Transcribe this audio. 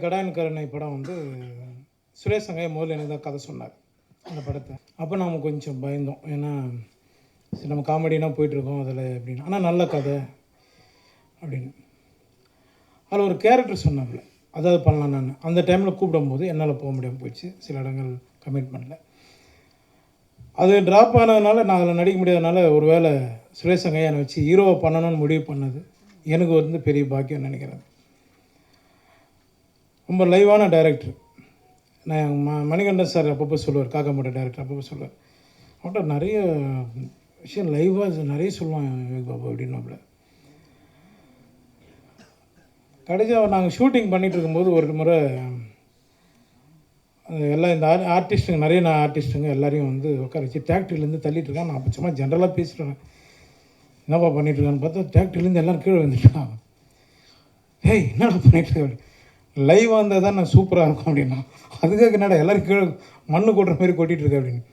கடாயன் கருணை படம் வந்து சுரேஷ் சங்கையா முதல்ல எனக்கு தான் கதை சொன்னார் அந்த படத்தை. அப்போ நாம் கொஞ்சம் பயந்தோம், ஏன்னா சரி நம்ம காமெடினா போயிட்டுருக்கோம் அதில் அப்படின்னு. ஆனால் நல்ல கதை அப்படின்னு. அதில் ஒரு கேரக்டர் சொன்னாப்புல, அதாவது பண்ணலாம். நான் அந்த டைமில் கூப்பிடும்போது என்னால் போக முடியாமல் போயிடுச்சு, சில இடங்கள் கமிட்மெண்ட்டில். அது ட்ராப் ஆனதுனால நான் அதில் நடிக்க முடியாதனால ஒரு வேளை சுரேஷ் சங்கையா என்னை வச்சு ஹீரோவை பண்ணணும்னு முடிவு பண்ணது எனக்கு வந்து பெரிய பாக்கியம் நினைக்கிறேன். ரொம்ப லைவான டைரக்டர். நான் மணிகண்டன் சார் அப்பப்போ சொல்லுவார், காக்கா மூட்டை டைரக்டர் அப்பப்போ சொல்லுவார், அவன்கிட்ட நிறைய விஷயம் லைவாக நிறைய சொல்லுவான் விவேக் பாபு அப்படின்னாப்புல. கடைசியாக நாங்கள் ஷூட்டிங் பண்ணிகிட்டு இருக்கும்போது ஒரு முறை எல்லாம் இந்த ஆர்டிஸ்ட்டுங்க நிறைய ஆர்டிஸ்ட்டுங்க எல்லாரையும் வந்து உட்கார வச்சு டிராக்டர்லேருந்து தள்ளிட்டு இருக்கான். நான் அப்போ சும்மா ஜென்ரலாக பேசிட்டுருவேன், என்னப்பா பண்ணிகிட்ருக்கான்னு பார்த்தா டிராக்டர்லேருந்து எல்லோரும் கீழே வந்துட்டான். ஏய் என்னடா பண்ணிகிட்ருக்க, லைவாக இருந்தால் தான் நான் சூப்பராக இருக்கும் அப்படின்னா, அதுக்காக என்னடா எல்லோரும் கீழே மண்ணு கொட்டுற மாதிரி கொட்டிகிட்டு இருக்கேன் அப்படின்னு.